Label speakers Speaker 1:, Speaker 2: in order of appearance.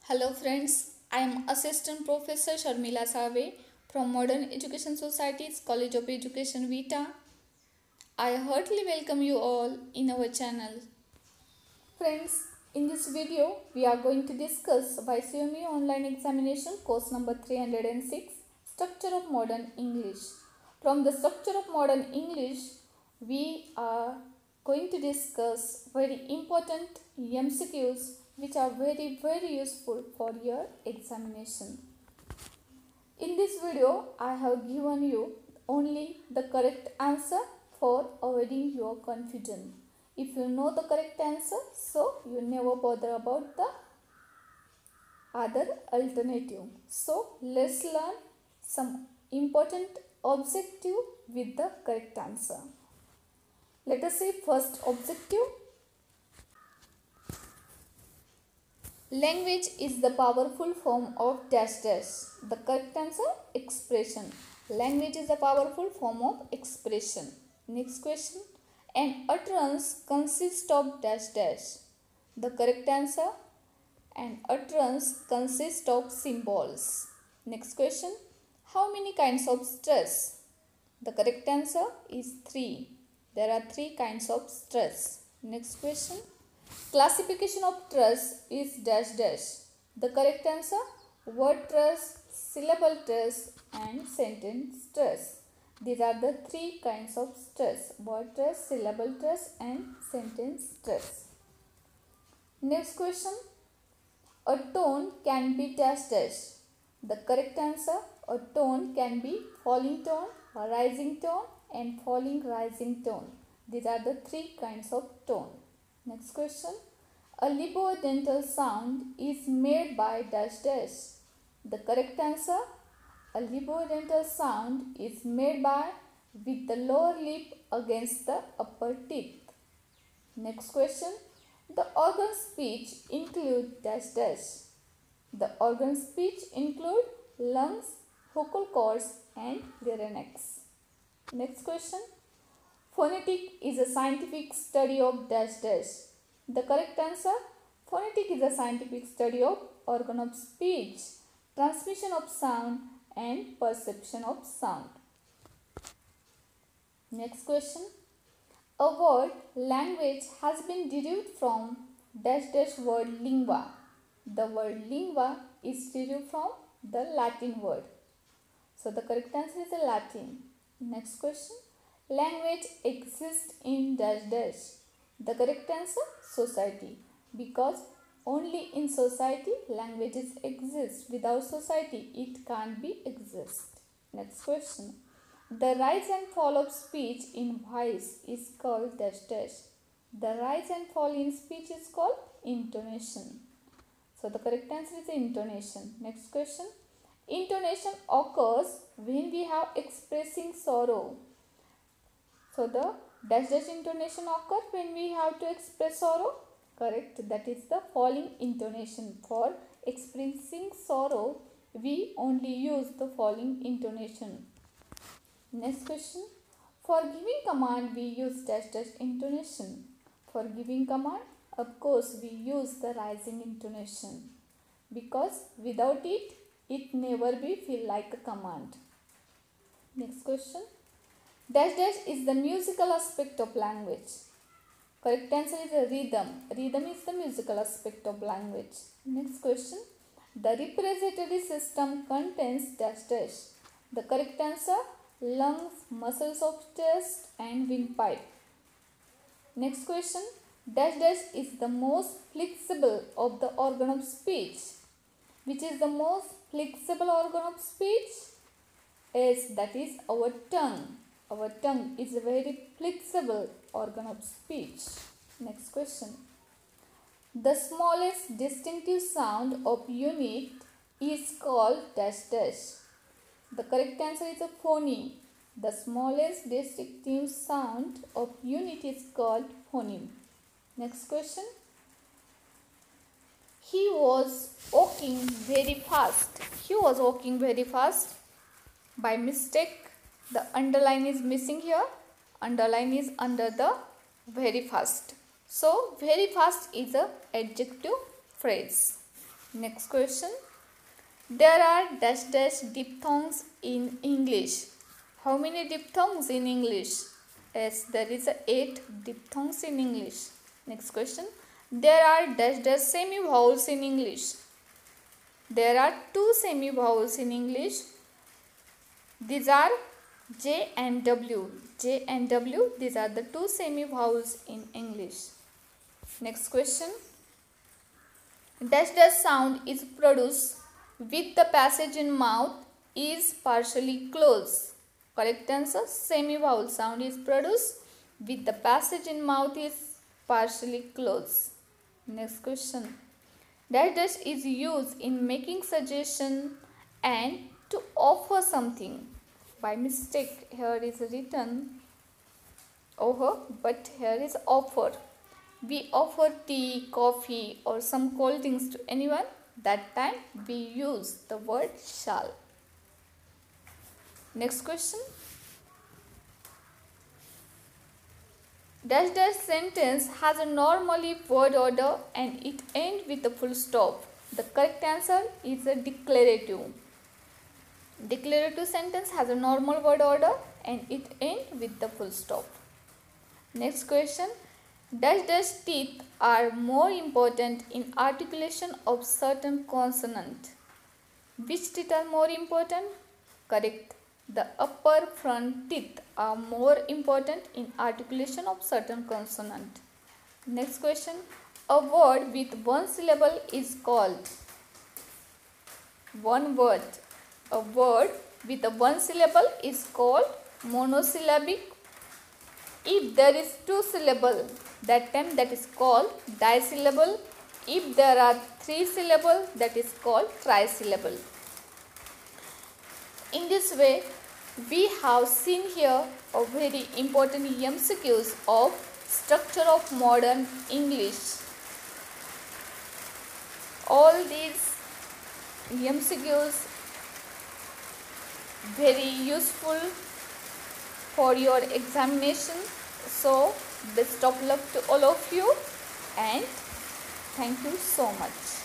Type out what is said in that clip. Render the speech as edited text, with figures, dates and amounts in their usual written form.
Speaker 1: Hello friends, I am Assistant Professor Sharmila Save from Modern Education Society's College of Education Vita. I heartily welcome you all in our channel. Friends, in this video we are going to discuss YCME Online Examination course number 306 Structure of Modern English. From the Structure of Modern English, we are going to discuss very important MCQs which are very useful for your examination. In this video, I have given you only the correct answer for avoiding your confusion. If you know the correct answer, so you never bother about the other alternative. So let's learn some important objective with the correct answer. Let us see first objective. Language is the powerful form of dash dash. The correct answer, expression. Language is a powerful form of expression. Next question. An utterance consists of dash dash. The correct answer, an utterance consists of symbols. Next question. How many kinds of stress? The correct answer is 3. There are 3 kinds of stress. Next question. Classification of stress is dash dash. The correct answer, word stress, syllable stress and sentence stress. These are the 3 kinds of stress: word stress, syllable stress and sentence stress. Next question. A tone can be dash dash. The correct answer, a tone can be falling tone, a rising tone and falling rising tone. These are the 3 kinds of tone. Next question. A labioduntal sound is made by dash dash. The correct answer, a labioduntal sound is made by with the lower lip against the upper teeth. Next question. The organ speech include dash dash. The organ speech include lungs, vocal cords and larynx. Next question. Phonetic is a scientific study of dash dash. The correct answer, phonetic is a scientific study of organ of speech, transmission of sound and perception of sound. Next question. A word language has been derived from dash dash word lingua. The word lingua is derived from the Latin word. So the correct answer is the Latin. Next question. Language exists in dash dash. The correct answer, society, because only in society languages exist. Without society it can't be exist. Next question. The rise and fall of speech in voice is called dash dash. The rise and fall in speech is called intonation. So the correct answer is intonation. Next question. Intonation occurs when we have expressing sorrow. So the dash dash intonation occurs when we have to express sorrow. Correct. That is the falling intonation. For expressing sorrow, we only use the falling intonation. Next question. For giving command, we use dash dash intonation. For giving command, of course, we use the rising intonation. Because without it, it never be feel like a command. Next question. Dash dash is the musical aspect of language. Correct answer is a rhythm. Rhythm is the musical aspect of language. Next question. The representatory system contains dash dash. The correct answer, lungs, muscles of chest and windpipe. Next question. Dash dash is the most flexible of the organ of speech. Which is the most flexible organ of speech? Yes, that is our tongue. Our tongue is a very flexible organ of speech. Next question. The smallest distinctive sound of unit is called dash dash. The correct answer is a phoneme. The smallest distinctive sound of unit is called phoneme. Next question. He was walking very fast. He was walking very fast. By mistake, the underline is missing here. Underline is under the very fast. So, very fast is a adjective phrase. Next question. There are dash dash diphthongs in English. How many diphthongs in English? Yes, there is 8 diphthongs in English. Next question. There are dash dash semi-vowels in English. There are 2 semi-vowels in English. These are J and W. J and W, these are the 2 semi-vowels in English. Next question. Dash dash sound is produced with the passage in mouth is partially closed. Correct answer. Semi-vowel sound is produced with the passage in mouth is partially closed. Next question. Dash dash is used in making suggestion and to offer something. By mistake here is written over, but here is offer. We offer tea, coffee or some cold drinks to anyone. That time we use the word shall. Next question. Dash dash sentence has a normally word order and it ends with a full stop. The correct answer is a declarative. Declarative sentence has a normal word order and it ends with the full stop. Next question. Dash dash teeth are more important in articulation of certain consonant. Which teeth are more important? Correct. The upper front teeth are more important in articulation of certain consonant. Next question. A word with one syllable is called. One word. A word with a one syllable is called monosyllabic. If there is 2 syllables, that time that is called disyllable. If there are 3 syllables, that is called trisyllable. In this way, we have seen here a very important MCQs of structure of modern English. All these MCQs very useful for your examination. So best of luck to all of you and thank you so much.